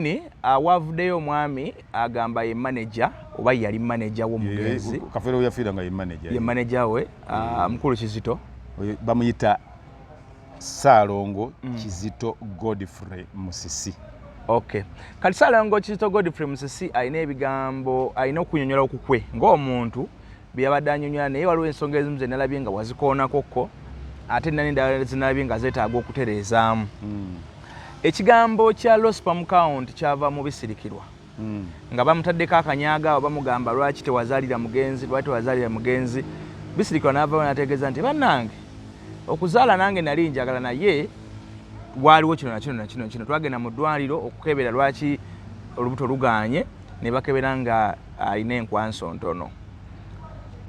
ni wavuddeyo omwami agamba ye manager oba yali manager w'omugenzi Kafeero yafiira nga ye manager. Ye manager we mukulu Kizito bamuyita Ssaalongo Kizito Godfrey Musisi. Okay. Kati Ssaalongo Kizito Godfrey Musisi alina ebigambo alina okunyonyola okukwe ng'omuntu bye yabadde anyonyola naye waliwo ensonga ezimu ze nalabye nga wazikoonakokko ate n'endala zinalabye nga zeetaaga okutereezaamu. Ekigambo kya low sperm count kyava mu bisirikirwa nga bamutaddeko akanyaaga oba mugamba lwaki tewazaalira mugenzi lwaki tewazaalira mugenzi bisirikirwa n'avaayo n'ategeeza nti bannange okuzaala nange nali njagala naye waaliwo kino na kino na kino kino twagenda mu ddwaliro okukebera lwaki olubuto luganye ne bakebera nga alina enkwanso ntono.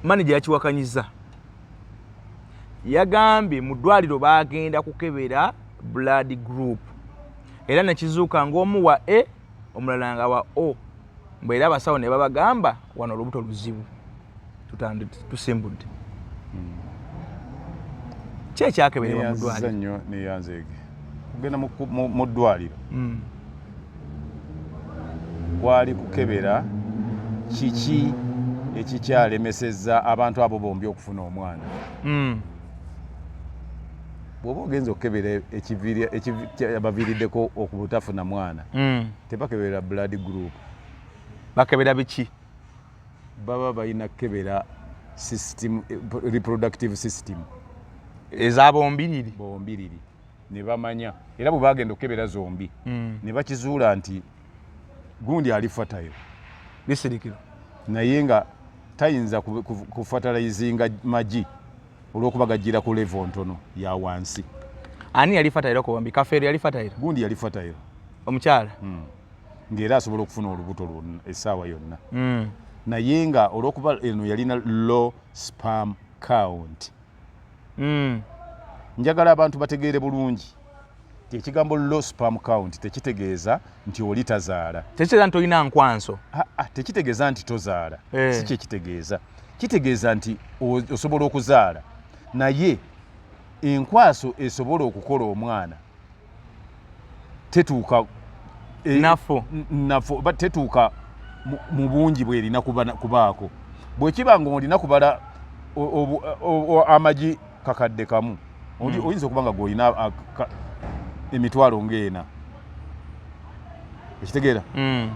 Manager yakiwakanyiza yagambye mu ddwaliro bagenda kukebera blood group era nekizuuka ng'omu wa A omulala nga wa O mbwe era abasawo ne babagamba wano olubuto luzibu tusimbudde ki ekyakeberebwa mu ddwaliro nnyo neyanzeege kugenda mu ddwaliro kwali kukebera kiki ekikyalemesezza abantu abo bombi okufuna omwana. Bw'oba ogenza okukebera abaviiriddeko okubutafuna mwana tebakebera blood group. Bakebera biki? Baba balina kukebera system, reproductive system ez'abombiriri bombiriri ne bamanya era bwe bagenda okukebera zombi ne bakizuula nti gundi ali fertile bisirikiro naye nga tayinza kufatalizinga magi olw'okuba gajjira ku level ntono ya wansi. Ani yali fertile ko bombi? Kafeero yali fertile? Gundi yali fertile omukyala ng'era asobola okufuna olubuto lwonna essaawa yonna naye nga olw'okuba eno yalina low sperm count. Njagala abantu bategeere bulungi nti ekigambo low sperm count tekitegeeza nti oli tazaala. Tekitegeeza nti olina nkwanso. Tekitegeeza nti tozaala. Si kye kitegeeza. Kitegeeza nti osobola okuzaala naye enkwaso esobola okukola omwana tetuuka nafo tetuuka mu bungi bw'erina kubaako. Bwe kiba ng'olina kubala amagi kakadde kamu oyinza okuba nga gw'olina emitwalo ng'ena. Ekitegeera?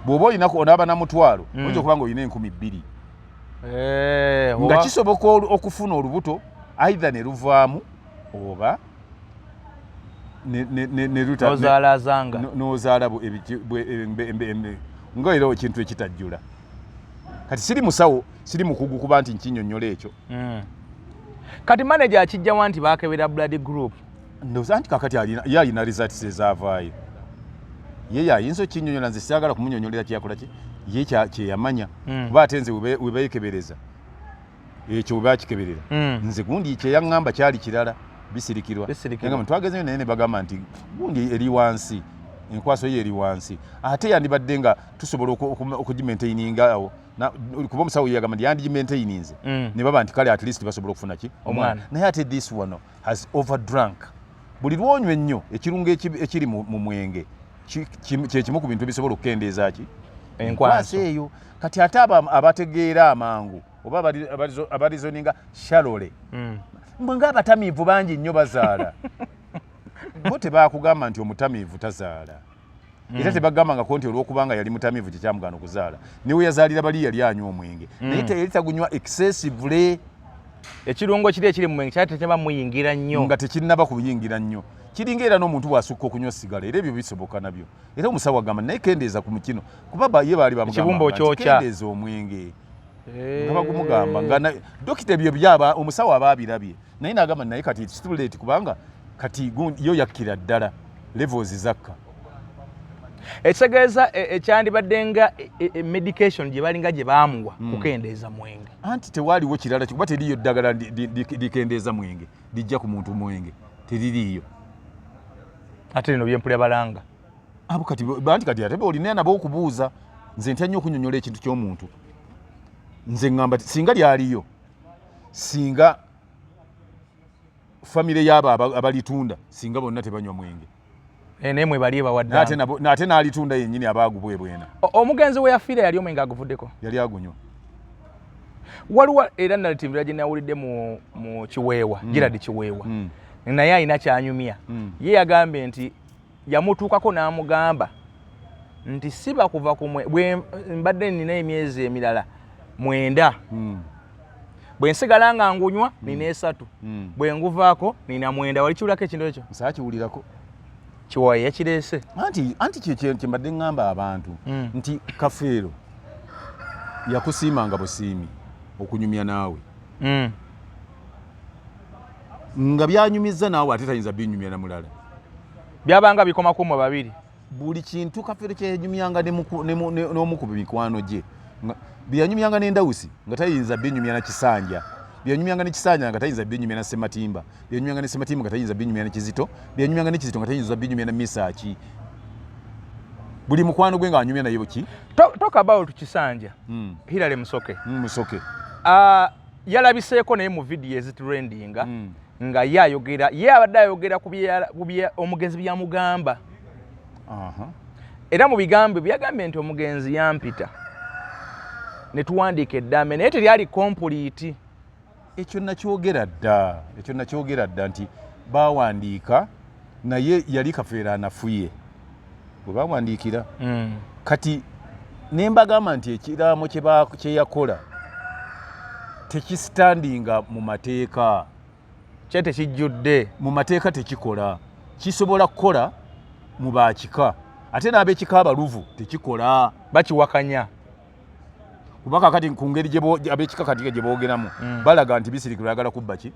Bw'oba olina onaaba na mutwalo oyinza okuba ng'olina 2,000 nga kisoboka okufuna olubuto either ne luvaamu oba n'ozaala ng'era ekintu ekitajjula. Kati siri musawo siri mukugu kuba nti nkinyonnyola ekyo. Kati manager akijjawa nti baakebera blood group ndowooza nti kakati ye alina results ezaavaayo ye yayinza okinyonnyola nze siagala kumunyonyolera kyakola ki ye kyeyamanya kuba ate nze we beekebereza ekyo we bakikeberera nze gundi kyeyaŋŋamba kyali kirala bisirikirwa nga twagezeyo naye ne bagamba nti gundi eri wansi enkwaso ye eri wansi ate yandibadde nga tusobola okugimaintaininga awo kuba omusawo yagamba nti yandigimaintaininze ne baba nti kale at least basobola okufuna ki omwana naye ate this one has overdrunk. Buli lwonywa ennyo ekirungo ekiri mu mwenge kyekimu ku bintu ebisobola okukendeeza ki enkwaso eyo. Kati ate abategeera amangu oba abarizoninga shalole mbwe ng'abatamiivu bangi nnyo bazaala bo tebakugamba nti omutamiivu tazaala era tebagambangako nti olw'okubanga yali mutamiivu kyekyamugana okuzaala niwe yazaalira bali yali anywa omwenge naye teyali tagunywa excessively. Ekirungo kiri ekiri mu mwenge kyali tekyaba muyingira nnyo nga tekinnaba kuyingira nnyo kiringa era n'omuntu bw'asukka okunywa sigala era ebyo bisoboka nabyo era omusawo agamba naye kendeeza ku mukino kuba ye baali bamugamba kendeeza omwenge nga bagumugamba nga dokita ebyo byaba omusawo aba abirabye naye n'agamba naye kati it's too late kubanga kati yo yakkira ddala levels zakka. Ekitegeeza ekyandibadde nga medication gye balinga gye baamuwa kukendeeza mwenge anti tewaaliwo kirala kuba teriyo ddagala likendeeza mwenge lijja ku muntu mwenge teririiyo. Ate lino byempulya balanga abo kati banti kati ate olina nabo okubuuza nze ntya nnyo okunyonnyola ekintu ky'omuntu nze ŋŋamba singa lyaliyo singa famire y'abo abalitunda singa bonna tebanywa mwenge nemwe bali bawadde nate n'alitunda yennyini abaagubwe bwena omugenzi we yafiira yali omwenga aguvuddeko yali agunywa waliwo era nalitimbira gye nawulidde mu Kiweewa Gerard Kiweewa naye alina kyanyumya ye yagambye nti yamutuukako n'amugamba nti siba kuva ku bwe mbadde nina emyezi emirala 9 bwe nsigala nga ngunywa nina 3 bwe nguvaako nina 9 wali kiwulako ekintu ekyo nsakiwulirako Kiwayi yakireese anti kye mbadde ngamba abantu nti Kafeero yakusiimanga busiimi okunyumya naawe nga byanyumizza naawe ate tayinza binyumya na mulala byabanga bikomako mu babiri buli kintu Kafeero kyenyumyanga n'omukubi mikwano gye byanyumyanga n'endawusi nga tayinza binyumya na Kisanja byanyumyanga ne Kisanja nga tayinza binyumya na Sematimba byanyumyanga ne Sematimba nga tayinza binyumya na Kizito byanyumyanga ne Kizito nga tayinza binyumya na Misaaki buli mukwano gwe nga anyumya naye buki talk about Kisanja Hilary Musoke Musoke yalabiseeko naye mu video ezitrendinga nga yayogera ye abadde ayogera ku omugenzi byamugamba era mu bigambo byagambye nti omugenzi yampita ne tuwandiika eddambe naye teryali complete ekyo nakyogera dda nti bawandiika naye yali Kafeero anafuye bwe bawandiikira kati ne mbagamba nti ekiraamo kye yakola tekisitandinga mu mateeka kye tekijjudde mu mateeka tekikola kisobola kukola mu baakika ate n'ab'ekika abaluvu tekikola bakiwakanya kubaka kati ku ngeri ab'ekika kati gye boogeramu balaga nti Bisirikirwa yagala kubba ki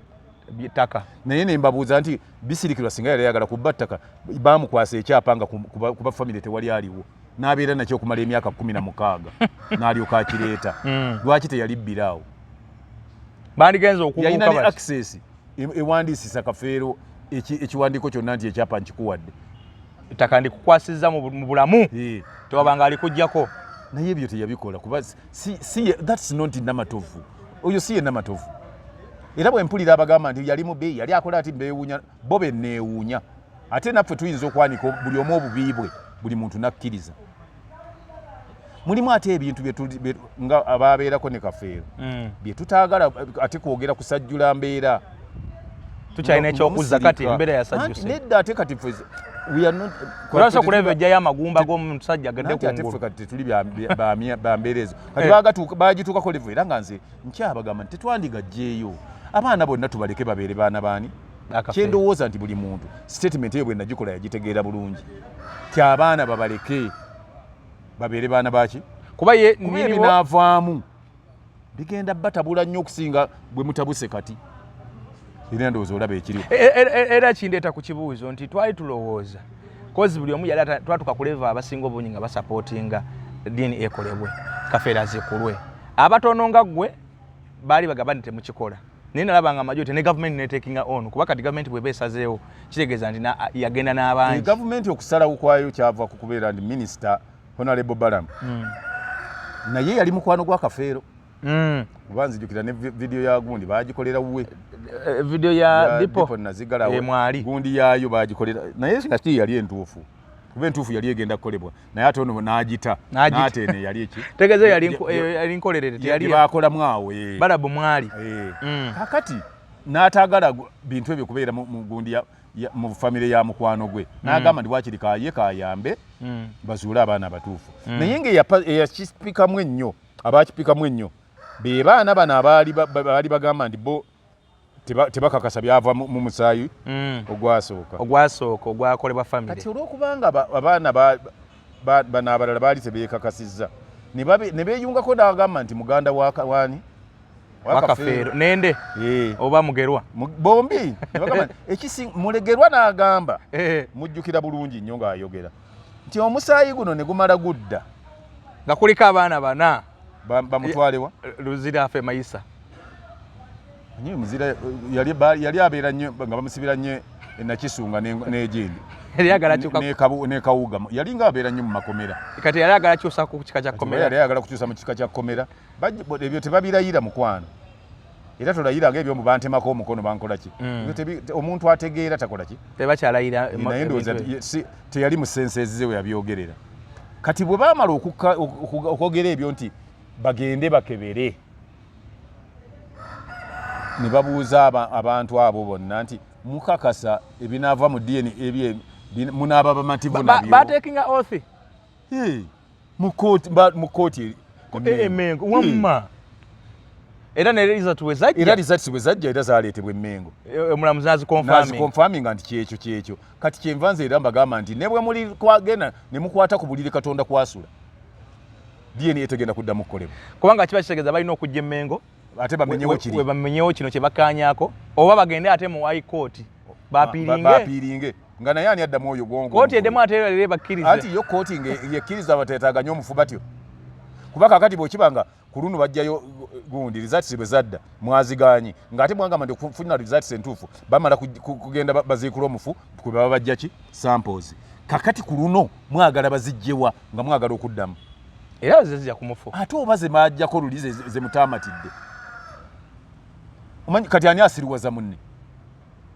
ttaka naye ne mbabuuza nti Bisirikirwa singa yali yagala kubba ttaka baamukwasa ekyapa nga kuba famire tewali aliwo n'abeera nakyo okumala emyaka 16 n'alyoka akireeta lwaki teyalibbiraawo bandigenza okubuuka yalina ne access ewandiisisa Kafeero ekiwandiiko kyonna nti ekyapa nkikuwadde ettaka ndikukwasizza mu bulamu tewabanga alikuggyako naye ebyo teyabikola kuba that's not namatovu oyo si ye namatovu era bwe mpulira abagamba nti yali mu bbeeyi yali akola ati mbeewuunya bo benneewuunya ate naffe tuyinza okwanika buli omu obubiibwe buli muntu nakkiriza mulimu ate ebintu nga ababeerako ne Kafeero bye tutaagala ate kwogera kusajjula mbeera tukyalina ekyokuzza kati embeera yasajjuse nedda ate kati kulasa kuleva ejja y'amagumba g'omusajja gadde kungulu kati tetuli bambeerezo kati bagituukako levo era nga nze nkyabagamba nti tetwandigajjeeyo abaana bonna tubaleke babeere baana baani kyendowooza nti buli muntu statement eyo bwe nagikola yagitegeera bulungi ti abaana babaleke babeere baana baki kuba ye binaavaamu bigenda batabula nnyo okusinga bwe mutabuse kati era ndowooza olaba ekiriwo era kindeeta ku kibuuzo nti twali tulowooza kozi buli omu yali twatuka kuleva abasinga obungi nga basapootinga ddiini ekolebwe Kafeero azikulwe abatono nga ggwe baali bagamba nti temukikola naye nalaba nga majority ne gavumenti netekinga on kuba kati gavumenti bweba esazeewo kitegeeza nti yagenda n'abangi gavumenti okusalawo kwayo kyava ku kubeera nti minisita Honorable Balamu naye yali mukwano gwa Kafeero oba nzijukira ne video ya gundi bagikolera wuwe video ya Dipo nazigalawo mwali gundi yaayo bagikolera naye kati yali entuufu kuba entuufu yali egenda kukolebwa naye ate ono n'agita n'ateene yali eki tegeeza yali nkolerere yali bakolamu awo Balabu mwali kakati n'ataagala bintu ebyo kubeera mu gundi mu famire ya mukwano gwe n'agamba nti wakiri kayambe bazuule abaana abatuufu naye ng'eyakipikamu ennyo abakipikamu ennyo be baana bano abaali bagamba nti bo tebakakasa byava mu musaayi ogwasooka ogwakolebwa famire kati olw'okubanga abaana bano abalala baali tebeekakasizza ne beeyungako n'agamba nti muganda waani Kafeero nende oba Mugerwa bombi Mulegerwa n'agamba mujjukira bulungi nnyo ng'ayogera nti omusaayi guno ne gumala gudda nga kuliko abaana bana bamutwalewa Luzira afe Mayisa nye muzira yali abeera nnyo nga bamusibira nnyo Nakisunga n'egindi ne Kawuga yali nga abeera nnyo mu makomera kati yali agala kyusa ku kika kya komera yali agala kukyusa mu kika kya komera ebyo tebabirayira mukwano era tolayira ng'ebyo mu bantemako omukono bankola ki omuntu ategeera takola ki tebakyalayira naye ndowooza teyali mu senses ze we yabyogerera kati bwe baamala okwogera ebyo nti bagende bakebere ne babuuza abantu abo bonna nti mukakasa ebinaava mu DNA ebyo munaaba bamativu nabyo batekinga oath mu kooti emengo wamma era ne result we zajja era zaaleetebwa Emmengo omulamuzi naziconfirming nti kyekyo kati kyenva nze era mbagamba nti ne bwe muli kwagenda ne mukwata ku buliri Katonda kwasula DNA etegenda kuddamu kukolebwa kubanga kiba kitegeeza balina okujja Emmengo ate bamenyewo kiri we bamenyewo kino kye bakkaanyaako oba bagende ate mu high court bapiiringe nga naye ani addamu oyo gwongo kooti eddemu ate lero bakkirize anti yo kooti yekkiriza bateetaaganya omufu batyo kuba kakati bw'okibanga ku luno bajjayo gundi results bwe zadda mwaziganye ng'ate mwagamba nti okufuna results entuufu bamala kugenda baziikula omufu kwe baba bajja ki samples kakati ku luno mwagala bazijjewa nga mwagala okuddamu era zizija ku mufu ate oba ze majjako luli ze mutaamatidde omanyi kati ani asiriwaza munne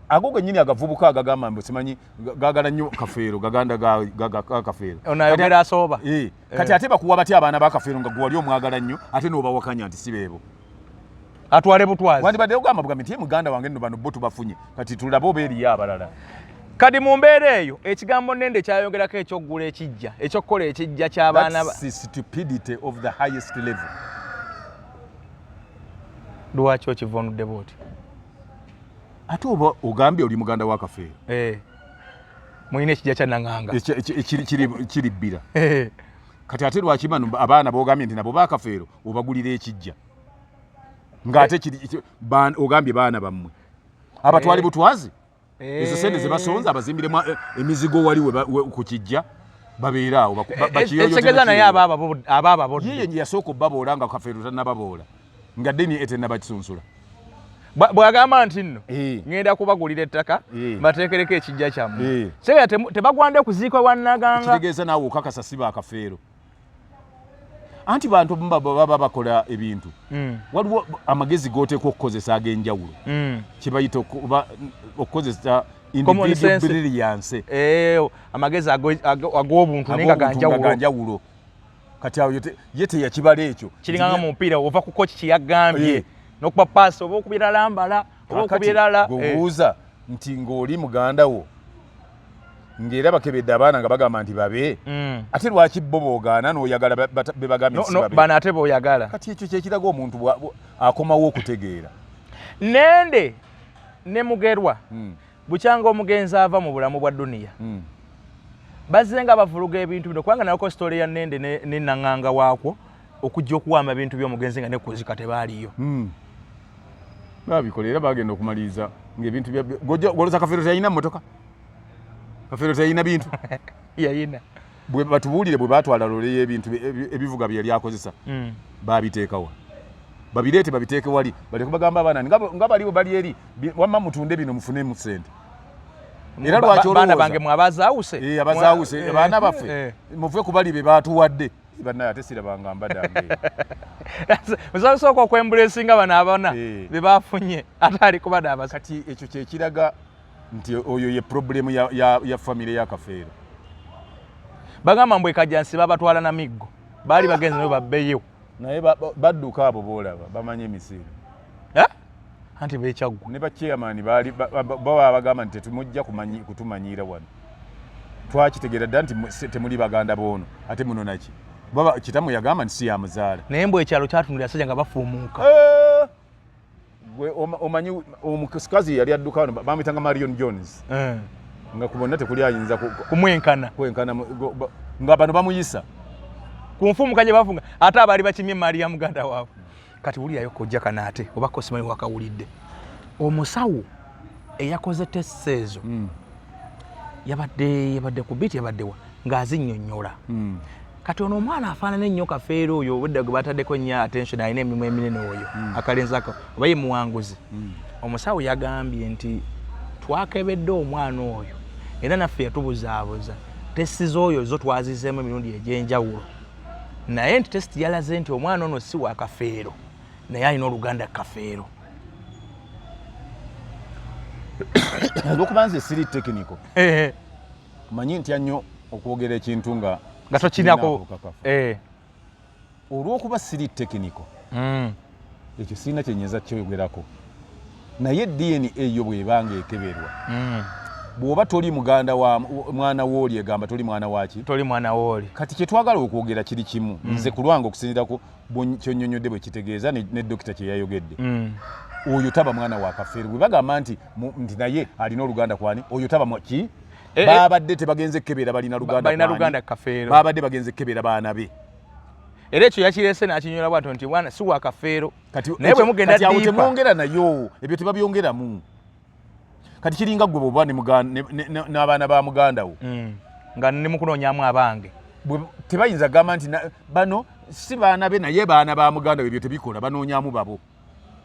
ago gennyini agavubuka agagamba mbu simanyi gagala nnyo kafeero gaganda ga kafeero onayogera asooba kati ate bakuwa batya abaana ba kafeero nga gwali omwagala nnyo ate n'obawakanya nti si beebo atwale butwazi wandibadde ogamba bugambi nti muganda wange nno bano bo tubafunye kati tulabe oba eriyo abalala kati mu mbeera eyo ekigambo Nende kyayogerako ekyoggula ekijja ekyokukola ekijja ky'abaana stupidity of the highest level lwaki okivunudde bwoti ate oba ogambye oli muganda wa kafeero mulina ekijja kya Nanganga kiri bbira kati ate lwaki bano abaana bogambye nti nabo bakafeero obagulira ekijja ng'ate ogambye baana bammwe abatwali butwazi ezo sente ze basonza abazimbiremu emizigo wali ku kijja babeera awo ekitegeeza naye abababodde yeye yasooka obbaboola nga kafeero tannababoola nga ddeni etennabakisunsula bwagamba nti nno ngenda kubagulira ettaka bateekereko ekijja kyammwe seera tebagwande kuziikwa Wannaganga kitegeeza naawe okakasa si baakafeero anti bantu baba bakola ebintu waliwo amagezi g'oteekwa okukozesa ag'enjawulo kyebayita okukozesa individual brilliance amagezi ag'obuntu naye nga ganjawulo kati awo ye teyakibala ekyo kiringanga mu mupiira ova ku kochi kyeyagambye n'okuba paasi oba okubira lambala oba okubira la gobuuza nti ng'oli muganda wo ng'era bakebedde abaana nga bagamba nti babe ate lwaki bo boogaana n'oyagala be bagambye nti babe bano ate b'oyagala kati ekyo kyekiraga omuntu akomawo okutegeera Nende ne Mugerwa bukyanga omugenzi ava mu bulamu bwa duniya bazze nga bavuluga ebintu bino kubanga naloko story ya Nende ne Nanganga waakwo okujja okuwamba ebintu by'omugenzi nga ne kuzika tebaaliyo babikola era bagenda okumaliriza ng'ebintu goloza kafeero teyalina mmotoka kafeero teyalina bintu yayina bwe batubuulire bwe batwala lole y'ebintu ebivuga bye yali akozesa babiteekawa babireete babiteeke wali baleke bagamba abaana nga baliwo bali eri wamma mutunde bino mufunemu ssente era lwaki baana bange mwabazaawuse abazaawuse abaana baffe muve ku bali be baatuwadde bannaye ate sirabanga mbaddange osooka okwembulesinga bano abana be bafunye ate ali kubadaabasa kati ekyo kyekiraga nti oyo ye problemu ya famire ya kafeero bagamba mbwe kajjansi babatwala na miggo baali bagenzi nayo babbeyo naye badduka abo boolaba bamanye emisiri anti beekyaggwa ne bachairman baali baba bagamba nti temujja kutumanyiira wano twakitegeera dda nti temuli baganda boono ate muno naki baba kitamu yagamba nti si yamuzaala naye mbwe ekyalo kyatunulira asajja nga bafuumuuka gwe omanyi omukazi yali adduka wano bamuyitanga Marion Jones nga ku bonna tekuli ayinza kumwenkana nga bano bamuyisa ku nfuumuka gye bafunga ate abaali bakimye Maria muganda waabwe kati wulirayo kojja kanaate oba kosimanyi wakawulidde omusawo eyakoze test ezo yabadde ku biti yabaddewa ng'azinnyonnyola kati ono omwana afaanana ennyo kafeero oyo obudde gwe bataddeko nnyo attention alina emirimu eminene oyo akalenzako oba ye muwanguzi omusawo yagambye nti twakebedde omwana oyo era naffe yatubuzaabuza testi z'oyo zo twazizeemu emirundi egy'enjawulo naye nti testi yalaze nti omwana ono si wa kafeero naye alina oluganda kafeero olwokubanza siri technical manyi ntya nnyo okwogera ekintu nga tokinako olwokuba siri technical ekyo sirina kyenyeza kyogerako naye DNA eyo bwebanga ekeberwa bw'oba toli muganda wa mwana w'oli egamba toli mwana waki toli mwana w'oli kati kyetwagala okwogera kiri kimu nze ku lwange okusinzirako kyonnyonnyodde bwe kitegeeza ne dokita kye yayogedde oyo taba mwana wa Kafeero bwe bagamba nti naye alina oluganda kwani oyo taba ki babadde tebagenze kkebeera balina luganda Kafeero babadde bagenze kkebeera baana be era ekyo yakirese n'akinyola bw'atyo nti bwana si wa Kafeero naye bwe mugenda diipa kati temwongera nayo ebyo tebabyongeramu kati kiringa gwe bwoba n'abaana ba muganda wo nga ne mukunoonyaamu abange tebayinza gamba nti bano si baana be naye baana ba muganda we ebyo tebikola banoonyaamu babo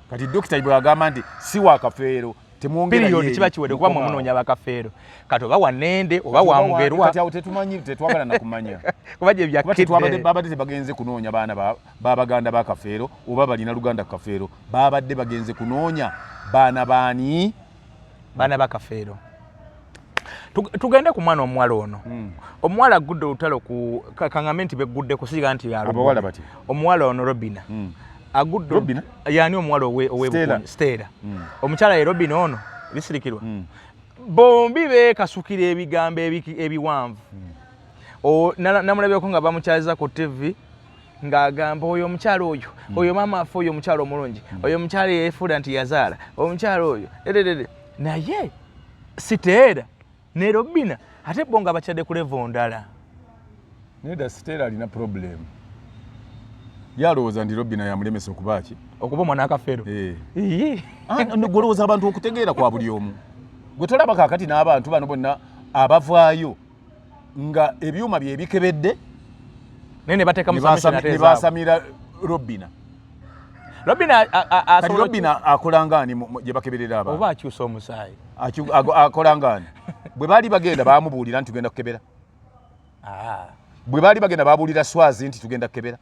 kati dokita bwe agamba nti si wa Kafeero temwongera kiba kiwedde kuba mumunoonya ba Kafeero kati oba wa Nnende oba wa Mugerwa kati awo tetumanyi tetwagala na kumanya kuba gye byakidde babadde tebagenze kunoonya baana babaganda ba Kafeero oba balina luganda Kafeero babadde bagenze kunoonya baana baani baana ba Kafeero tugende ku mwana omuwala ono omuwala agudde olutalo ku kaŋŋambe nti beggudde kusiga nti abawala bati omuwala ono Robina agudde yani omuwala owe Stella omukyala ye Robina ono bisirikirwa bombi beekasukira ebigambo ebiwanvu namulabyeko nga bamukyaziza ku TV ng'agamba oyo omukyala oyo maama affe oyo omukyala omulungi oyo omukyala yefuula nti yazaala omukyala oyo naye Stella ne Robina ate bo nga bakyadde ku level ndala neda Stella alina problem yalowooza nti Robina yamulemesa okubaaki okuba omwana wa Kafeero golowooza abantu okutegeera kwa buli omu gwe tolaba kaakati n'abantu bano bonna abavaayo nga ebyuma bye bikebedde ne basamira Robina akola ngaani gye bakeberera abantu oba akyusa omusaayi akola ngaani bwe baali bagenda baamubuulira nti tugenda kukebera bwe baali bagenda baabuulira Swazi nti tugenda kukebera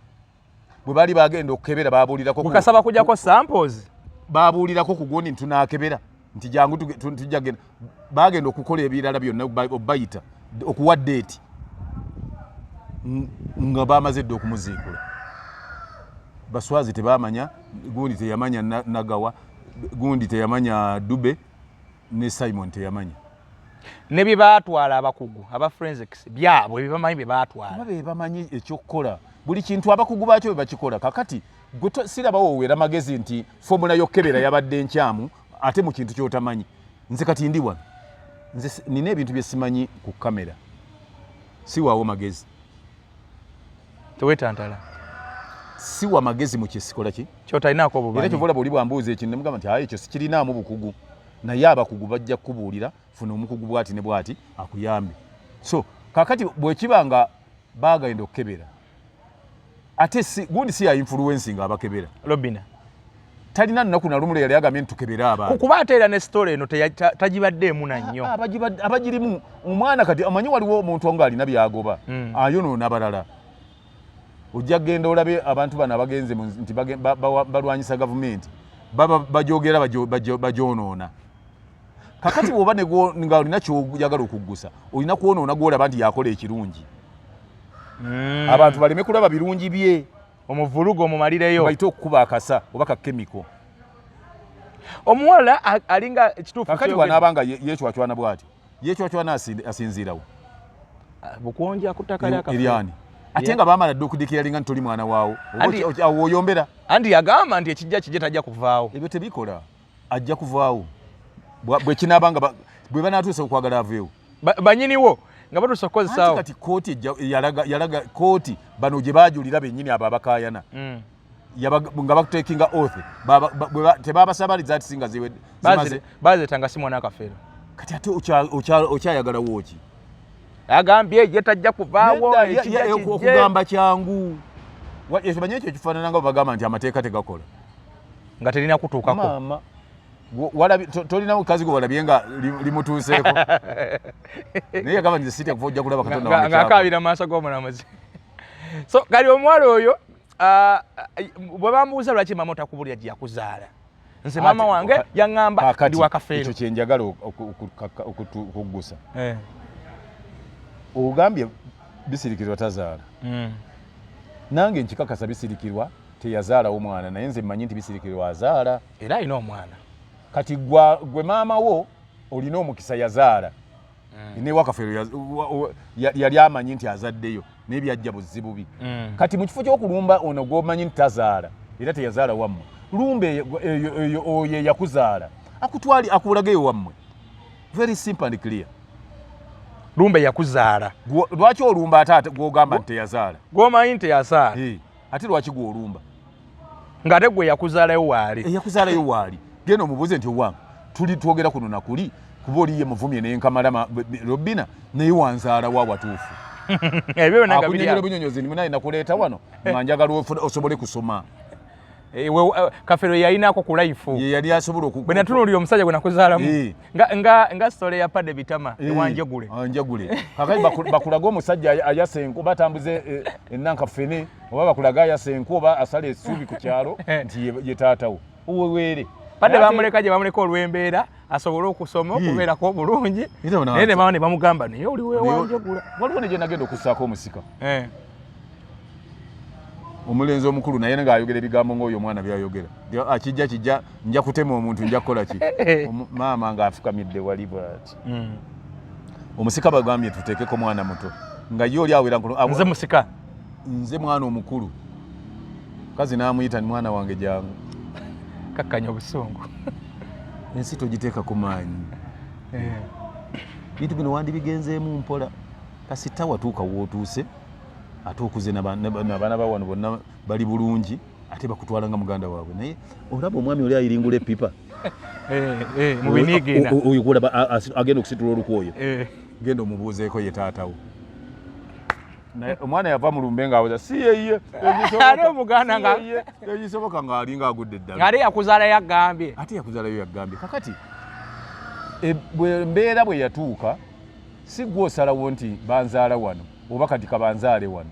bwe baali bagenda okukebera baabuulirako kukasaba kujjako samples baabuulirako ku gundi nti tunaakebera nti jangu tujja genda bagenda okukola ebirala byonna obayita okuwa date nga bamaze dde okumuziikula Baswazi tebamanya gundi teyamanya Nagawa gundi teyamanya Dube ne Simon teyamanya ne bye baatwala abakugu aba forensics byabwe bibamanyi bye baatwala babe bamanyi ekyokukola buli kintu abakugu baakyo bye bakikola kakati sirabawo owera magezi nti formula y'okkebera yabadde nkyamu ate mu kintu ky'otamanyi nze kati ndi wano nze nina ebintu bye simanyi ku kamera siwaawo magezi tewetantala siwa magezi mu kyesikola ki kyotalinaako obumanyi era kyovola bwoli bwambuuza ekintu ne mugamba nti ayi ekyo sikirinaamu bukugu naye abakugu bajja kukubuulira funa omukugu bwati ne bwati akuyambe so kakati bwekiba nga baagenda okukebera ate gundi si ya influence nga abakebera Robina talina nnaku na lumu yali agambye nti tukebera abantu kuba ate era ne story eno tagibaddeemu na nnyo abagirimu omwana kati amanyi waliwo omuntu nga alina byagoba ayonoona balala ojja genda olabe abantu bano abagenze nti balwanyisa gavumenti baba bajogera bajonoona kakati bwoba nga olina kyoyagala okuggusa olina kwonoona gwolaba nti yakola ekirungi abantu baleme kulaba birungi bye omuvulugo omumalireyo bayite okukuba akasa oba kakemiko omuwala alinga ekituufu kakati bwanaabanga yecwacwana bwati yecwacwana asinziirawo bukwonja ku ttaka lya Kafeero eryani ate nga baamala dde okudikiralinga nti toli mwana waawo awo oyombera anti yagamba nti ekijja kijje tajja kuvaawo ebyo tebikola ajja kuvaawo bwe kinaabanga bwe banaatuusa okwagala aveewo banyiniwo nga batuusa okukozesaawo kati kooti yalaga kooti bano gye baajulira bennyini abo abakaayana nga bakutekinga oath tebabasabaliza ati singa zimaze bazeetanga si mwana wa Kafeero kati ate okyayagala wooki agambye ye tajja kuvaawo okugamba kyangu ekimanye ekyo kifaanana nga bagamba nti amateeka tegakola nga terina kutuukako maama tolina mukazi gwe walabye nga limutuuseeko naye yagamba nti sitya kuva ojja kulaba katonda ng'akaabira maaso g'omulamuzi so kali omuwala oyo bwe bamubuuza lwaki maama otakubulira gye yakuzaala nze mama wange yaŋŋamba ndi wakafeero ekyo kyenjagala okuggusa ogambye bisirikirwa tazaala nange nkikakasa bisirikirwa teyazaalawo mwana naye nze mmanyi nti bisirikirwa azaala era alina omwana kati gwe maama wo olina omukisa yazaala ne wakafeero yali amanyi nti azaddeyo naye byajja buzibubi kati mu kifo ky'okulumba ono gw'omanyi nti tazaala era teyazaala wammwe lumba eyo oyo yakuzaala akulage eyo wammwe very simple and clear lumba yakuzaala lwaki olumba ate gw'ogamba nti teyazaala gw'omanyi nti teyazaala ate lwaki gw'olumba ng'ate gwe yakuzaalayo waali eyakuzaalayo waali genda omubuuze nti owange tuli twogera kuno nakuli kuba oliye muvumye nenkamala Robina naye wanzaala wa watuufu ebyo byonna nga akunyonyera bunyonyozi nimu naye nakuleeta wano nga njagala osobole kusoma Kafeero yayinaako ku life ye yali asobola bwe natunuulira omusajja gwe nakuzaalamu nga sitole ya Padde Bitama ewanjegule kakati bakulaga omusajja ayasa enku batambuze ennanka ffene oba bakulaga ayasa enku oba asala essuubi ku kyalo nti ye taatawo oweweere Padde bamuleka gye bamuleka olw'embeera asobole okusoma okubeerako bulungi naye ne baba ne bamugamba naye oli wewanjegula waliwo ne gye nagenda okussaako omusika omulenzi omukulu naye ng'ayogera ebigambo ng'oyo omwana byayogera kijja nja kutema omuntu nja kukola ki maama ng'afukamidde wali bw'ati omusika bagambye tuteekeko mwana muto nga ye oli awera nze musika nze mwana omukulu kazi n'amuyita ni mwana wange jangu kakkanya obusungu ensi togiteeka ku maanyi bintu bino wandibigenzeemu mpola kasita watuuka wootuuse ate okuze n'abaana bawano bonna bali bulungi ate bakutwala nga muganda waabwe naye olaba omwami oli ayiringula epipa mu biniigiina oyo kulaba agenda okusitula olukwoyo genda omubuuzeeko ye taatawo omwana yava mu lumbe ng'awoza si yeye ate omuganda nga egisoboka ng'alinga agudde eddala ng'ate yakuzaalayo yaggambye ate yakuzaalayo yaggambye kakati embeera bwe yatuuka si gwe osalawo nti banzaala wano oba kati kabanzaale wano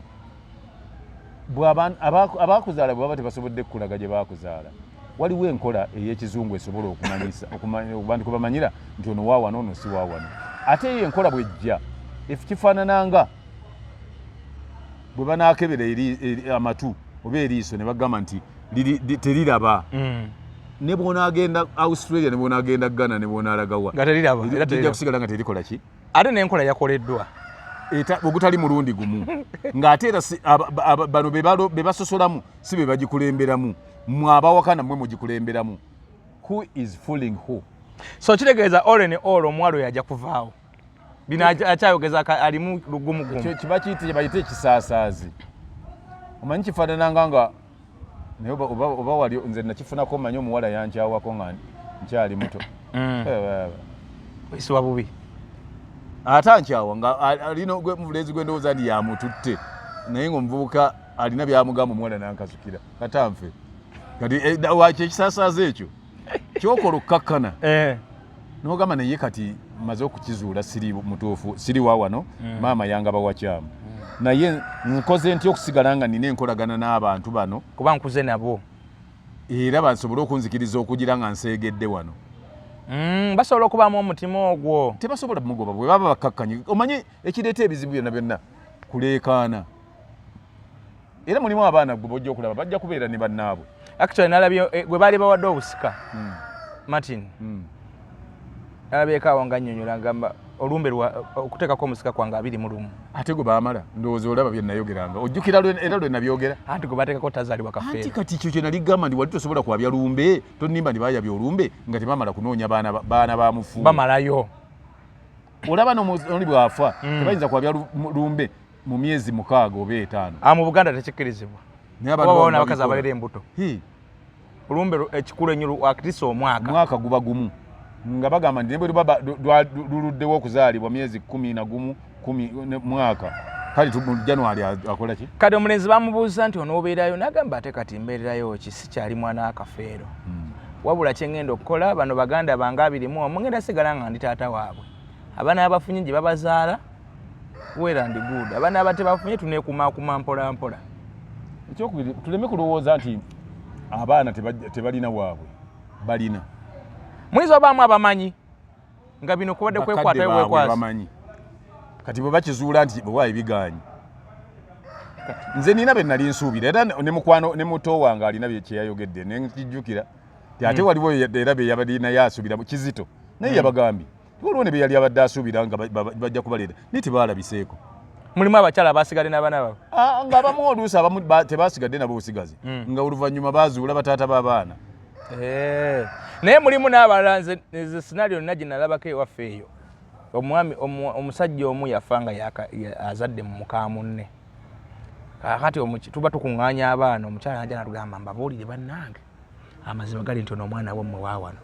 abakuzaala bwe baba tebasobodde kukulaga gye bakuzaala waliwo enkola ey'ekizungu esobola okubantu kubamanyira nti ono wa wano ono si wa wano ate eyo enkola bwejja kifaanananga bwe banaakebera amatu oba eriiso ne bagamba nti teriraba ne bw'onaagenda Australia ne bw'onaagenda Ghana ne bw'onaalagawa nga teriraba tijja kusigala nga terikola ki ate n'enkola yakoleddwa ogutali mulundi gumu ng'ate era bano be basosolamu si be bagikulemberamu mwe abawakana mmwe mugikulemberamu who is fooling who so kitegeeza ole ne ole omuwalo yajja kuvaawo bino akyayogeza alimu lugumugumu kiba kiyite bayite ekisaasaazi omanyi kifaanananga nga naye oba wali nze nakifunako manyi omuwala yankyawako nga nkyali muto oyisiwa bubi ate ankyawa nga alina mulenzi gwendowooza ndi yamututte naye ngaomuvubuka alina byamugamba omuwala nankasukira katanfe kati waki ekisaasaazi ekyo kyokola okkakkana nogamba naye kati maze okukizuula siri mutuufu siri wa wano maama yangaba wakyamu naye nkoze ntya okusigala nga nina enkolagana n'abantu bano kuba nkuze nabo era bansobole okunzikiriza okugira nga nseegedde wano basobola okubaamu omutima ogwo tebasobola mugoba bwe baba bakkakkanyi omanyi ekireeta ebizibu byonna byonna kuleekaana era mulimu abaana gwe bojja okulaba bajja kubeera ne bannaabwe actually nalabye gwe baali bawadde obusika Martin nalabyeko awo nga nnyonnyola ngamba olumbe okuteekako omusika kwange 21 ate gwe baamala ndowooza olaba bye nayogeranga ojjukira era lwe nabyogera anti gwe bateekako tazaalibwa Kafeero anti kati kyo kye nali gamba ndi wali tosobola kwabya lumbe tonimba ndi baayabya olumbe nga tebamala kunoonya baana ba mufu bamalayo olaba noli bwafa tebayinza kwabya lumbe mu myezi 6 oba 5 mu Buganda tekikkirizibwa babawona abakazi abalera embuto olumbe ekikulu ennyo akitisa omwaka guba gumu nga bagamba nti nebwe luluddewo okuzaalibwa myezi 11 mwaka kale mu January akola ki kati omulenzi bamubuuza nti onoobeerayo n'agamba ate kati mbeererayo ki sikyali mwana wa Kafeero wabula kyengenda okukola bano baganda bange 21 ngenda sigala nga ndi taata waabwe abaana abafunye gye babazaala well and good abaana abatebafunye tuneekumaakuma mpola mpola ekyokubiri tuleme kulowooza nti abaana tebalina waabwe balina mwizo bamu abamanyi nga bino kubadde kwekwata wekwazi bamanyi kati bwe bakizuula nti bwe biganyi nze nina be nali nsuubira era ne mukwano ne muto wange alina bye kyeyayogedde ne nkijjukira ate waliwo era be yabadde yasuubira mu Kizito naye yabagambye waliwo ne be yali abadde asuubira nga bajja kubaleeta naye tebaalabiseeko mulimu abakyala basigadde n'abaana baabwe nga abamu oluusi abamu tebasigadde nabo busigazi nga oluvannyuma bazuula bataata b'abaana naye mulimu n'abalala nze scenario nina gye nalabako ewaffe eyo omwami omusajja omu yafa nga azadde mu muka munne kakati tuba tukuŋŋaanya abaana omukyala najja natugamba mbabuulire bannange amazima gali nti ono omwana wammwe waawano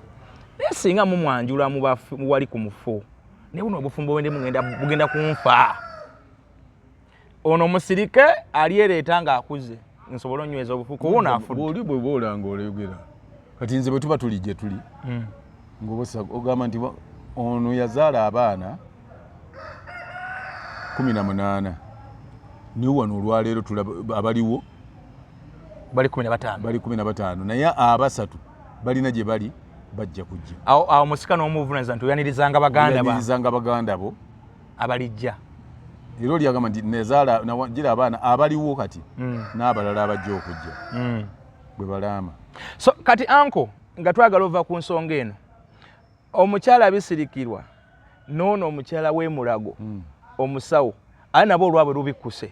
naye singa mumwanjula muwali ku mufu naye buno obufumbo bwende bugenda kunfa ono musirike alyereeta ng'akuze nsobola onyweza obufu kuwona afudde oli bwe boolanga oleyogera kati nze bwe tuba tuli gye tuli ogamba nti ono yazaala abaana 18 niwe wano olwaleero abaliwo bali 15 naye abasatu balina gye bali bajja kujja awo musika n'omuvunaanyizibwa nti oyanirizanga baganda bo abalijja era oli agamba nti gira abaana abaliwo kati n'abalala abajja okujja bwe balaama so kati anko nga twagala ova ku nsonga eno omukyala abisirikirwa noono omukyala w'emulago omusawo ali nabo olwabwe lubikkuse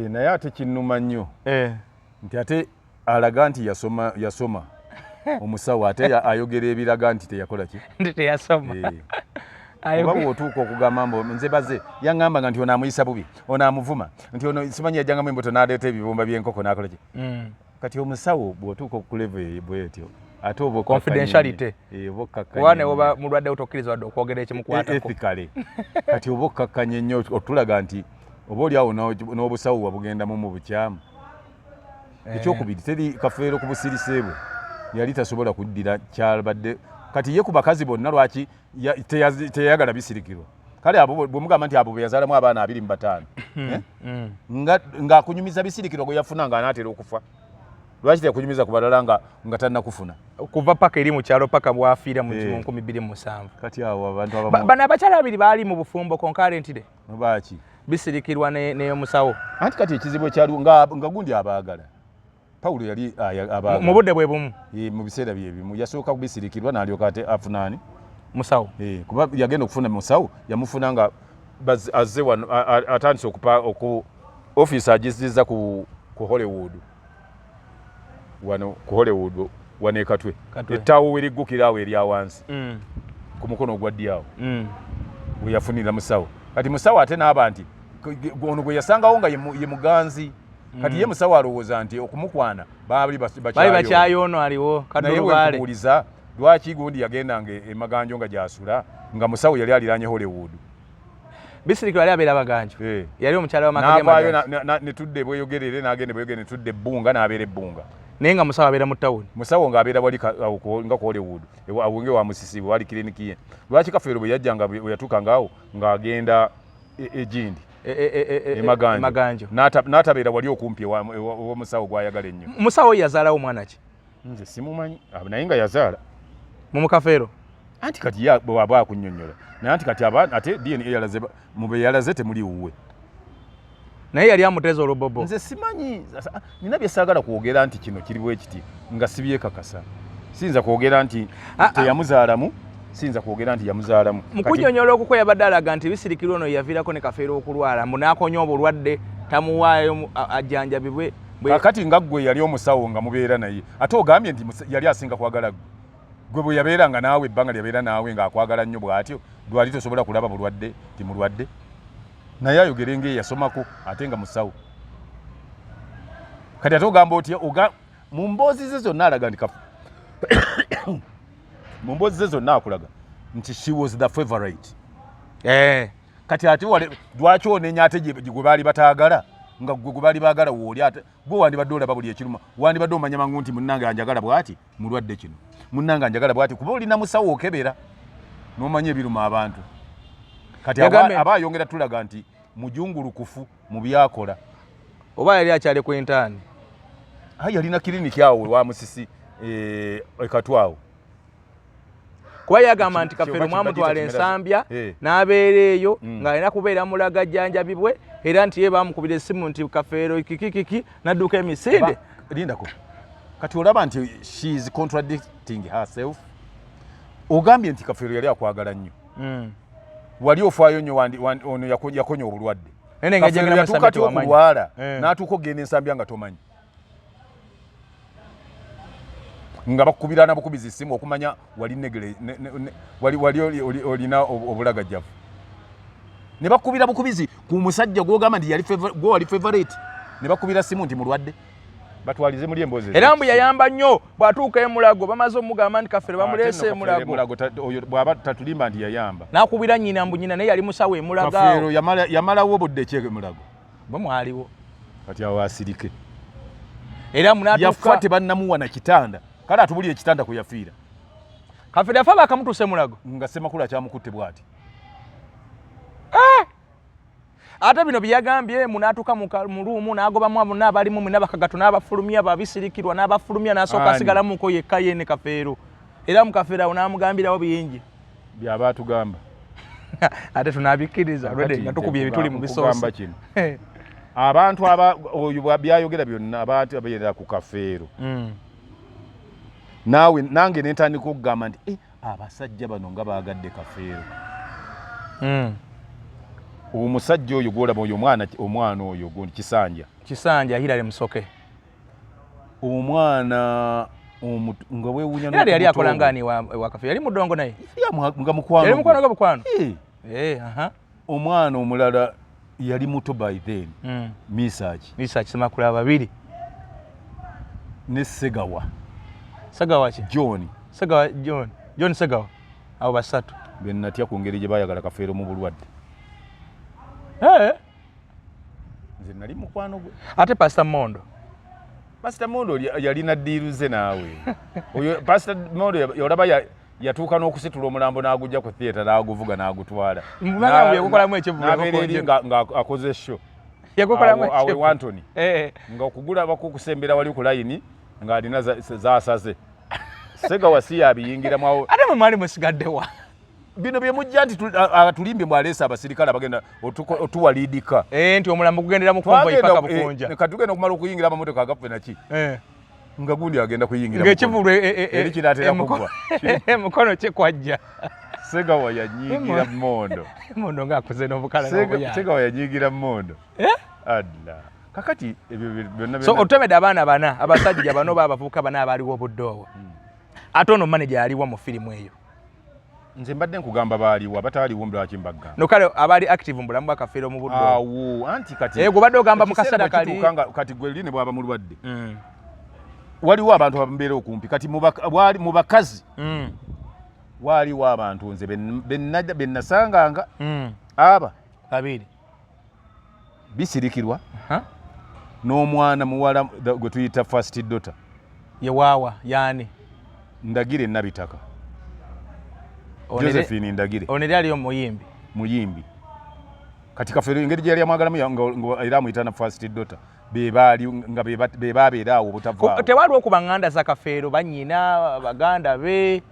naye ate kinnuma nnyo nti ate alaga nti yasoma omusawo ate ayogera ebiraga nti teyakola ki nti teyasoma oba bw'otuuka okugamba mbu nze baze yaŋŋambanga nti ono amuyisa bubi ono amuvuma nti ono simanyi yajjangamu embuto n'aleeta ebibumba by'enkoko n'akola ki kati omusawo bw'otuuka okuleva bwetyo ate oba confidentiality wane oba mulwadde otokkiriza wadde okwogera ekimukwatako ethically kati oba okkakkanya nnyo otulaga nti oba oli awo n'obusawo wabugendamu mu bukyamu ekyokubiri teri kafeero ku busirise bwe yali tasobola kuddira kyabadde kati ye ku bakazi bonna lwaki teyayagala bisirikirwa kale abo bwe mugamba nti abo bwe yazaalamu abaana 25 ng'akunyumiza bisirikirwa gwe yafuna ng'anaatera okufa lwaki teyakunyumiza ku balala nga tannakufuna kuva paka eri mu kyalo paka bwafiira mu 2007 kati awo abantu bano abakyala babiri baali mu bufumbo konkarentire baaki bisirikirwa n'omusawo anti kati ekizibu ekyaliwo nga gundi abaagala Pawulo yali abaagala mu budde bwe bumu mu biseera bye bimu yasooka kubisirikirwa n'alyoka ate afunaani musawo kuba yagenda okufuna musawo yamufuna nga azze wano atandise okupa ofiisi agizizza ku Hollywood wano ku Hollywood wane Katwe ettaawo weriggukira awo erya wansi ku mukono ogwa ddyawo we yafunira musawo kati musawo ate n'aba nti ono gwe yasangawo nga ye muganzi kati ye musawo alowooza nti okumukwana bali bakyayono aliwo naye webuuliza lwaki gundi yagendanga emaganjo nga gyasula nga musawo yali aliranye Hollywood bisirikirwa yali abeera baganjo yali omukyala w'amakaga netudde bweyogerere n'agende bweyogere netudde ebbunga n'abeera ebbunga naye nga musawo abeera mu tawuni musawo ng'abeera wali nga ku Hollywood awonge wa musisi wali kiriniki ye lwaki kafeero bwe yajjanga bwe yatuukanga awo ng'agenda egindi emaganjo n'atabeera wali okumpi w'omusawo gw'ayagala ennyo musawo yazaalawo omwana ki nze simumanyi naye nga yazaala mu mukafeero anti kati bw'aba akunnyonnyola naye anti kati ate DNA mu be yalaze temuli wuwe naye yali amuteeza olubobo nze simanyi nina bye saagala kwogera nti kino kiri bwe kiti nga sibyekakasa siyinza kwogera nti teyamuzaalamu siyinza kwogera nti yamuzaalamu mu kunnyonnyola okukwe yabadde alaga nti bisirikirwa ono yaviirako ne kafeero okulwala mbu n'akonya obulwadde tamuwaayo ajjanjabibwe kakati nga ggwe yali omusawo nga mubeera naye ate ogambye nti yali asinga kwagala gwe bwe yabeeranga naawe ebbanga lyabeera naawe ng'akwagala nnyo bw'atyo lwali tosobola kulaba bulwadde ti mulwadde naye ayogere ng'eyasomako ate nga musawo kati ate ogamba otya mu mboozi ze zonna alaga nti mu mboozi ze zonna akulaga nti she was the favorite kati ate lwaki onenya ate gwe baali bataagala nga gwe baali baagala wooli ate gwe wandibadde olaba buli ekiruma wandibadde omanya mangu nti munnange anjagala bw'ati mulwadde kino munnange anjagala bw'ati kuba olina musawo okebera n'omanya ebiruma abantu kati aba ayongera tulaga nti mujungulukufu mu byakola oba yali akyali ku intaani yalina kiriniki awo wa musisi ekatwawo kuba yagamba nti Kafeero mwamutwala ensambya n'abeera eyo ng'alina kubeera mulagajjanjabibwe era nti ye baamukubira essimu nti Kafeero kiki n'adduka emisinde. Lindako kati olaba nti she is contradicting herself. Ogambye nti Kafeero yali akwagala nnyo. Wali ofaayo nnyo ono yakonya obulwadde. Kafeero yatuuka ti okulwala n'atuuka okugenda ensambya nga tomanyi. Nga bakubirana bukubizi simu okumanya wali negere wali olina obulagajjavu. Ne bakubira bukubizi ku musajja gw'ogamba nti wali favorite. Ne bakubira simu nti mulwadde. Batwalize muri emboze. Era mbu yayamba nnyo bwatuuka emulago bamaze omugamba nti Kafeero bamuleese emulago. Oyo bwaba tatulimba nti yayamba. N'akubira nnyina mbu nnyina naye yali musawo emulago. Kafeero yamalawo budde ki emulago. Bwe mwaliwo. Kati awo asirike. Era munatuuka. Yafa tebannamuwa na kitanda. Kale atubulire ekitanda kwe yafiira. Kafeero yafa bakamutuuse emulago. Nga Ssemakulu akyamukutte bw'ati. Ate bino byagambye munatuuka mu ruumu n'agobamu abo n'abalimu mwena bakagato n'abafulumya babisirikirwa n'abafulumya n'asooka asigalamuko yekka ye ne Kafeero. Era mu Kafeero awo n'amugambirawo bingi. Byaba tugamba. Ate tunabikkiriza nga tukubye ebituli mu bisoosi. Abantu oyo byayogera byonna abantu abeera ku Kafeero. Naawe nange nentandika okugamba nti abasajja bano nga baagadde Kafeero. Omusajja oyo gwolaba oyo omwana oyo gundi Kisanja Hilary Musoke. Omwana nga weewunya n'omuto. Yali akola ngani wa Kafeero yali mudongo naye. Nga mukwano. Yali mukwano ga bukwano. Omwana omulala yali muto by then. Misach Ssemakulu ababiri. Ne Segawa. Segawa ki? John Segawa. Abo basatu. Bennatya ku ngeri gye baayagala Kafeero mu bulwadde. Nze nali mukwano gwe. Ate Pastor Mondo yalina ddiiruze naawe. Oyo Pastor Mondo olaba yatuuka n'okusitula omulambo n'agujja ku theatre n'aguvuga n'agutwala. Yakukolamu ekivuga nga akoze show. Awe Wantoni. Nga okugula bakukusembera wali ku layini ng'alina zaasaze. Segawa si yabiyingiramu awo. Ate mwe mwali musigaddewa. Bino bye mujja nti tulimbe mwaleesa abasirikale abagenda otuwaliidika. Nti omulambo gugendera mu konvoyi paka Bukonja. Kati tugenda okumala okuyingira amamotoka agaffe naki. Nga gundi agenda kuyingira. Ng'ekivulu eri kinaatera kuggwa. Mukono kye kwajja. Segawa yanyigira Mondo. Mondo ng'akoze n'obukala Segawa yanyigira Mondo. Adla. Kakati ebyo byonna so otomedde abaana bana abasajja bano babavubuka bana abaaliwo obudde ate ono manager aliwa mu firimu eyo. Nze mbadde nkugamba baaliwo abataaliwo mbulaki mbagamba. No kale abali active mbulamu bwa Kafeero mu budde. Awo anti kati. Gwe badde ogamba mu kasada kali. Kati gwe line bwaba mulwadde. Waliwo abantu abambeera okumpi kati mu bakazi. Waliwo abantu nze bennasanganga. Aba babiri. Bisirikirwa. N'omwana muwala gwe tuyita first daughter. Yewawa yani. Ndagire Nabitaka. Josephine Ndagire. Oneri aliyo muyimbi. Kati Kafeero engeri gye yali amwagalamu nga era amuyita first daughter. Bebaali nga bebabeera awo obutavaawo. Tewaliwo ku banganda za Kafeero bannyina baganda be.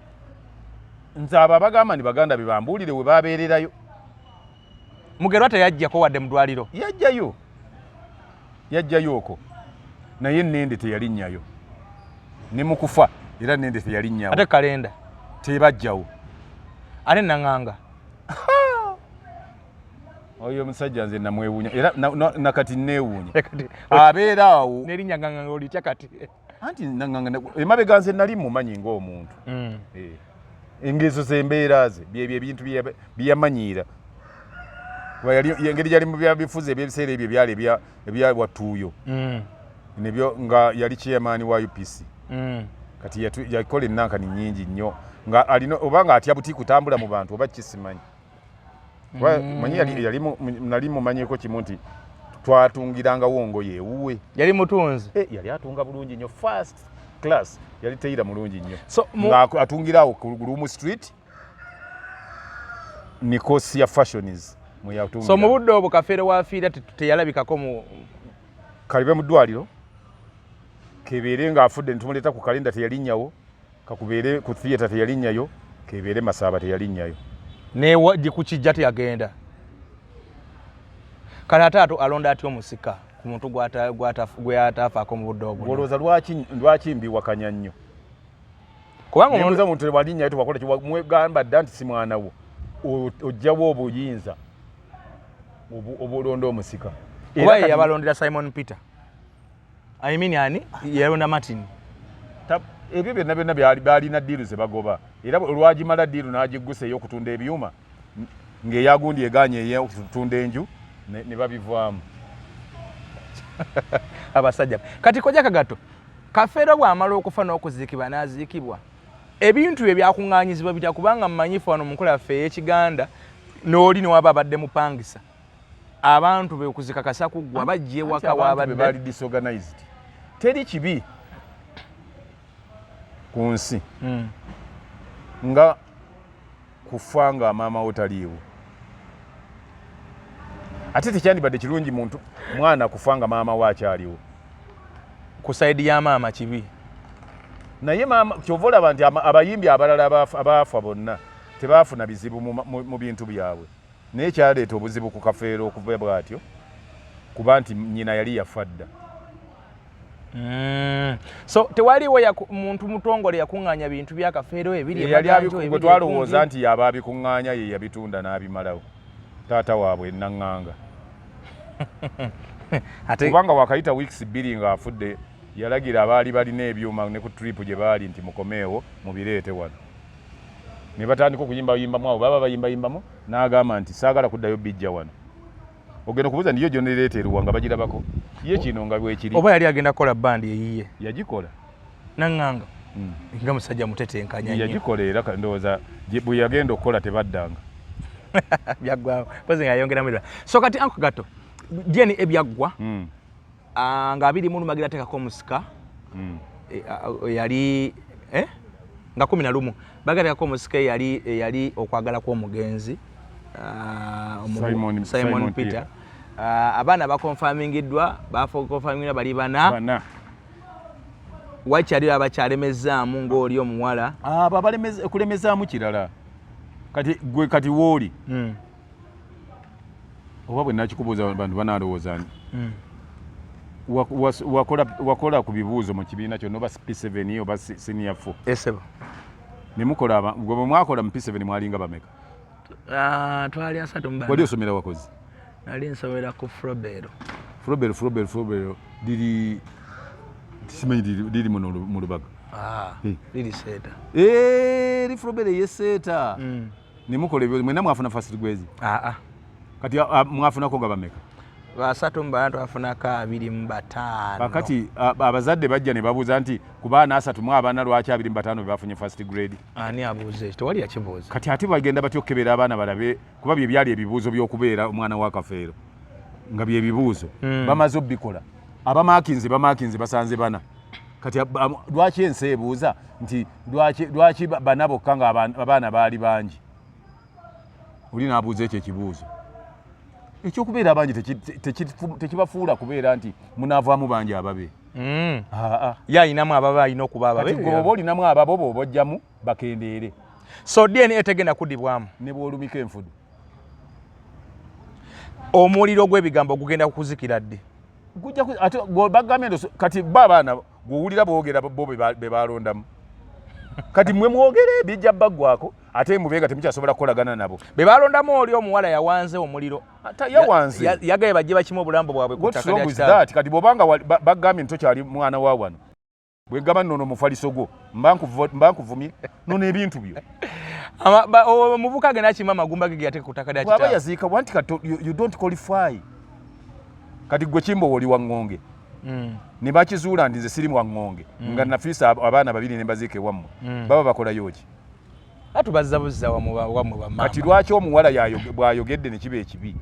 Nze abo abagamba ni baganda be bambuulire we babeererayo. Mugerwa teyajjako wadde mu ddwaliro. Yajjayo okwo. Naye Nende teyalinnyayo. Ne mu kufa era Nende teyalinnyawo. Ate Kalenda tebajjawo. Ate Nanganga. Oyo omusajja nze namwewuunya era nakati neewuunya. Abeera awo. Nerinnya Nganga olitya kati. Anti Nanganga emabega nze nali mumanyi ng'omuntu. Engezo z'embeera ze byebyo ebintu bye yamanyiira. Engeri yali mu byabifuzi eby'ebiseera ebyo byali ebya Watuuyo. Nebyo nga yali chairman wa UPC. Kati yakola ennankani nnyingi nnyo nga alina oba nga atya buti kutambula mu bantu oba kisimanyi. Manyi nali mumanyiko kimu nti twatungirangawo ngoye ewuwe. Yali mutunzi. Yali atunga bulungi nnyo first class. Yali teyira mulungi nnyo. So, nga atungirawo ku Rumu Street. Nicosia Fashions. So mu budde obwo Kafeero waafiira teyalabikako mu kalibe mu ddwaliro. kebeere ng'afudde ntumuleeta ku kalenda teyalinnyawo kakubeere ku theatre teyalinnyayo kebeere Masaaba teyalinnyayo ku kijja teyagenda kale ate alonda atya omusika ku muntu gwe ataafaako mu budde obwo olowooza lwaki mbiwakanya nnyo kubanga omuntu tewalinnyayo tewakola kimwegamba dda nti si mwana wo ojjawo obuyinza obulonda omusika kuba ye yabalondera Simon Peter ani yalonda Martin ebyo byonna baalina ddiiru ze bagoba era olwagimala ddiiru n'agiggusa ey'okutunda ebyuma ng'eyagundi eganye ey'okutunda enju ne babivaamu abasajja kati koja Kagato Kafeero bw'amala okufa n'okuziikibwa n'aziikibwa ebintu bye byakuŋŋaanyizibwa bitya kubanga mmanyifu wano mu nkola yaffe ey'Ekiganda n'oli ne waba abadde mupangisa abantu be kuzikakasa kuggwa bajja ewaka wabadde baali disorganized teri kibi ku nsi nga kufa nga maama wo taliiwo ate tekyandibadde kirungi mwana kufa nga maama we akyaliwo ku sayidi ya maama kibi naye maama kyova olaba nti abayimbi abalala abaafa bonna tebaafuna bizibu mu bintu byabwe naye kyaleeta obuzibu ku Kafeero okuva bw'atyo kuba nti nnyina yali yafa dda so tewaliwo muntu mutongole yakuŋŋaanya bintu bya Kafeero ebiri gwe twalowooza nti yaba abikuŋŋaanya ye yabitunda n'abimalawo taata waabwe naŋŋanga kubanga wakayita weeks 2 ng'afudde yalagira abaali balina ebyuma ne ku trip gye baali nti mukomeewo mubireete wano ne batandika okuyimbayimbamu abo baba bayimbayimbamu n'agamba nti saagala kuddayo bijja wano ogenda okubuuza ndiyo gyonereeterwa nga bagirabako ye kino nga bwekiri oba yali agenda kukola bandi eyiye yagikola naŋŋanga nga musajja mutetenkanya nnyo yagikola era ndowooza bwe yagenda okukola tebaddanga byaggwawo pozi nga yayongeramu era so kati Uncle Gato dyeni ebyaggwa nga 20 magira tekako omusika yali nga 11 bagatekako omusika yali okwagala kw'omugenzi Simon Peter abaana bakonfamingiddwa bakonfamingiddwa bali bana wakyali abakyalemezaamu ng'oli omuwala abo kulemezaamu kirala kati wooli oba bwe nakikubuuza bantu banaalowooza wakola ku bibuuzo mu kibiina kyonna oba P7 oba senior 4 esebo nemukola gwe bwe mwakola mu P7 mwalinga bameka twali 3 mu bana wali osomera wakozi nali nsomera ku Frobero liri simanyi liri mu Lubaga liri Seeta li Frobero yeseeta nemukola ebyo mwena mwafuna first grade kati mwafunako nga bameka 3 mu bana twafunako 2 mu 5 kati abazadde bajja ne babuuza nti ku baana 3 mu abaana lwaki 2 mu 5 bebafunye first grade ani abuuze tewali yakibuuza kati ate bagenda batyo okukebera abaana balabe kuba bye byali ebibuuzo by'okubeera omwana wa Kafeero nga bye bibuuzo bamaze obbikola abamaakinzi basanze bana kati lwaki ensi ebuuza nti lwaki bana bokka nga abaana baali bangi oli naabuuza ekyo ekibuuzo ekyokubeera abangi tekibafuula kubeera nti munaavaamu bangi ababe ye ayinamu ababa alina okuba ababe oba olinamu ababo booba ojjamu bakendeere so DNA tegenda kuddibwamu ne bwolumika enfudu omuliro gw'ebigambo gugenda kukuzikira ddi ate bagambye kati bo abaana gwowulira boogera bo be balondamu kati mwe mwogere bijja baggwako ate mubeega temukyasobola kukolagana nabo be balondamu oli omuwala yawanze omuliro yawanze yagaye bajje bakimu obulambo bwabwe ku ttaka lya kitaawe kati bw'obanga bagambye nti tokyali mwana wa wano bwe gamba nnono omufaliso gwo mba nkuvumye nono ebintu byo omuvuka agenda akima amagumba ge geyateka ku ttaka lya kitaawe bw'aba yaziika wanti kati you don't qualify kati gwe Kimbo oli wa Ŋŋonge ne bakizuula ndi nze siri wa Ŋŋonge nga nafiisa abaana 2 ne mbaziike wammwe baba bakolayo ki atubazza buzza wammwe bamama kati lwaki omuwala bw'ayogedde ne kiba ekibi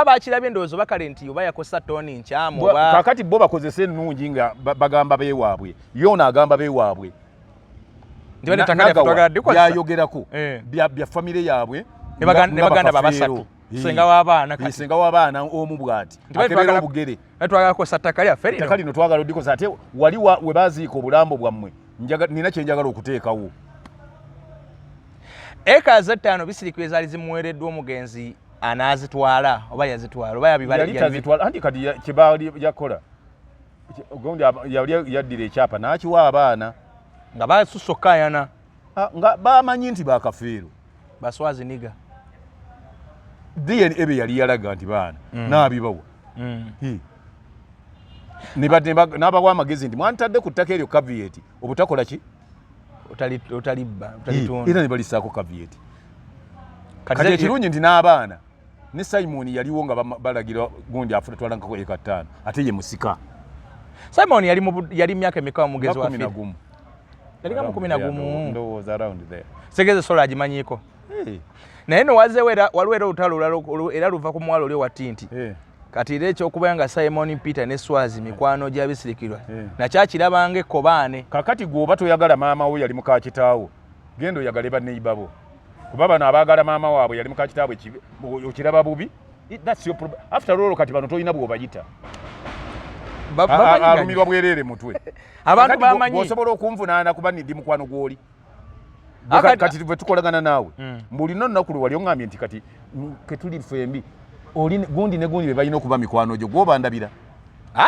bakirabye endowooza bakale nti oba yakosa tooni nkyamu kakati bo bakozesa ennungi nga bagamba beewaabwe yoona agamba beewaabwe byayogerako bya famire yaabwe ne baganda babasatu senga w'abaana kati senga w'abaana omu bw'ati akebera obugere twagala kosa ttaka lyaffe lino ttaka lino twagala odikosa ate wali we baziika obulambo bwammwe nina kye njagala okuteekawo. Eka Z5 bisirikire zaali zimuweereddwa omugenzi anaazitwala oba yazitwala oba yali tazitwala anti kati kyebaali yakola gundi yali yaddira ekyapa n'akiwa abaana nga basusokkayana nga bamanyi nti bakafeero baswazi niga DNA ebe yali yalaga nti baana n'abibawa n'abawa amagezi nti mwantadde ku ttaka eryo caveat obutakola ki otalibba era ne balisaako caveat kati ekirungi nti n'abaana ne Simon yaliwo nga balagira gundi atwalankako eka 5 ate ye musika. Simon yali myaka emeka omugezi wa fili yali kama 11 ndowooza around there segeze sola agimanyiiko naye no wazeewo waliwo era olutalo era luva ku mwalo oli wa Tinti kati era ekyokuba nga Simon Peter ne Swazi mikwano gy'abisirikirwa nakyakirabanga ekkobaane kakati gwoba toyagala maama wo yali muka kitaawo genda oyagale banneibabo kuba bano abaagala maama waabwe yali muka kitaabwe okiraba bubi that's your problem after all kati bano toyina bw'obayita alumirwa bwerere mutwe abantu bamanyi osobola okunvunaana kuba ndi mukwano gw'oli kati tuve tukolagana naawe mbulina olunaku lwe wali oŋŋambye nti kati ketuli fembi oli gundi ne gundi be balina okuba mikwano gyo gw'obandabira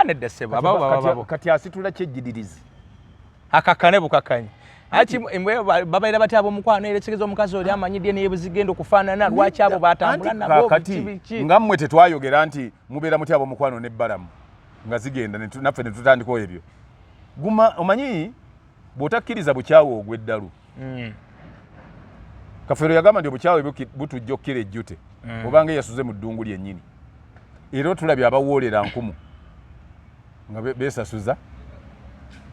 nedda ssebo ababo kati asitula kyejjiririzi akakkane bukakkanyi babaira batya ab'omukwano era ekitegeeza omukazi oli amanyidde naye bwezigenda okufaanana lwaki abo batambula nabo kati nga mmwe tetwayogera nti mubeera mutya ab'omukwano n'ebbalamu nga zigenda naffe ne tutandikawo ebyo omanyi bw'otakkiriza bukyawe ogw'eddalu Kafeero yagamba nti obukyawe butujja okkira ejjute obanga yasuze mu ddungu lyennyini era tulabye abawoolera nkumu nga beesasuza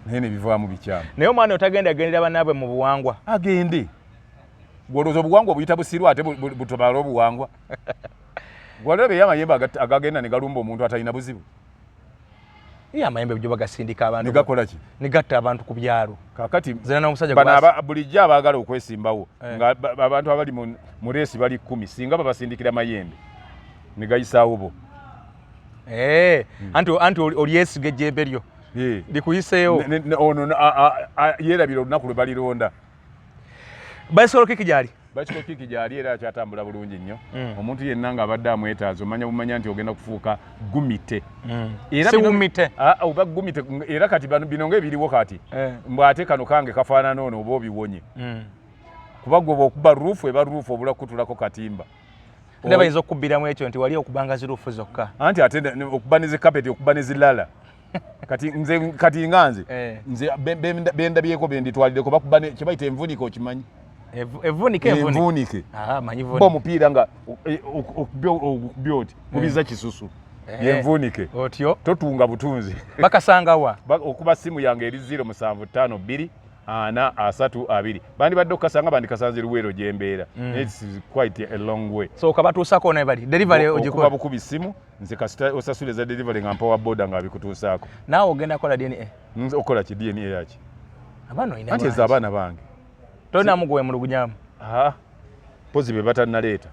naye ne bivaamu bikyamu naye omwana otagenda agendera bannaabwe mu buwangwa agende gwolowooza obuwangwa buyita busirwa ate butobala obuwangwa gwolebe yamayembe agagenda ne galumba omuntu atalina buzibu amayembe byo bagasindika abantu negakola ki negatta abantu ku byalo kakati zena n'omusajja bana bulijja abaagala okwesimbawo nga abantu abali mu reesi bali 10 singa babasindikira mayembe negayisaawo bo anti olyesiga ejjembe lyo likuyiseewo ono yeerabira olunaku lwe balironda bayisoolo kiki gyali Bicycle kick gyali era kyatambula bulungi nnyo omuntu yenna nga abadde amwetaaza omanya nti ogenda kufuuka gumite oba gumite era kati bino ng'ebiriwo kati mbwate kano kange kafaanana ono oba obiwonye kuba gwe okuba ruufu eba ruufu obula kutulako katimba era bayinza okubbiramu ekyo nti wali okubanga ziruufu zokka anti ate okuba ne zikapeti okuba ne zilala kati nga nze bendabyeko benditwalireko bakuba kye bayita envunike okimanyi evunike bo omupiira nga okubyoti kubiza kisusu yenvunike otyo totunga butunzi bakasangawa okuba simu yange eri 0752 432 bandi badde okukasanga bandi kasanze Luweero gyembeera it's quite a long way so kabatuusako naye bali delivery ogikola bukubi simu nze kasita osasule za delivery nga mpower boda nga bikutuusaako naawe ogenda kola DNA okola ki DNA yaki abaana ina anti eza abaana bange tona mugwe mulugunyamu pozi be batannaleeta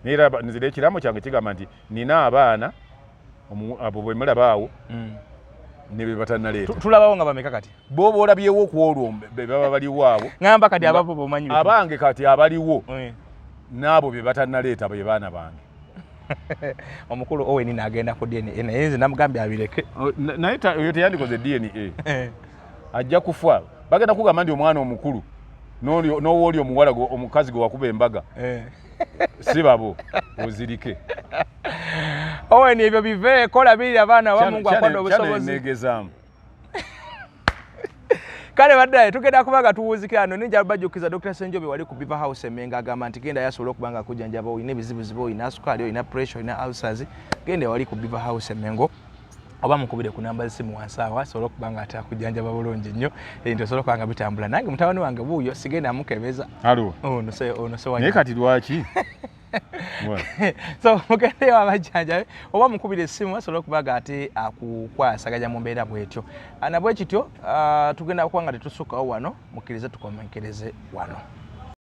neera nzire ekiramo kyange kigamba nti nina abaana abo bwe mulabaawo ne be batannaleeta tulabawo nga bameka kati bo boolabyewo ku olwo be baba baliwo abo ngamba kati abapo bomanyi abange kati abaliwo n'abo be batannaleeta be baana bange omukulu Owen n'agenda ku DNA naye nze namugambye abireke naye oyo teyandikoze DNA ajja kufa bagenda kugamba nti omwana omukulu n'owooli omuwala omukazi gwe wakuba embaga si babo ozirike Owen ebyo bive kola biri abaana abamu ngwakwada obusobozi negezaamu kale baddaye tugenda kubaga tuwuzikira ano ninja bajjukiza Dr. Senjobe wali ku Beaver House Emenga agamba nti genda yasobola okubanga kujjanjaba oyina ebizibuzibu oyina sukali oyina pressure oyina ulcers genda wali ku Beaver House Emengo oba mukubire ku namba zisimu wansawa sobola okubanga ate kujjanjaba bulungi nnyo ebintu osobola kubanga bitambula nange mutabani wange buuyo sigenda amukebeza ono se naye kati lwaki so mugende wabajjanjabe oba mukubire essimu asobola okubaga ate akukwasaganya mu mbeera bwetyo nabwe kityo tugenda kubanga tetusukkawo wano mukkirize tukomenkereze wano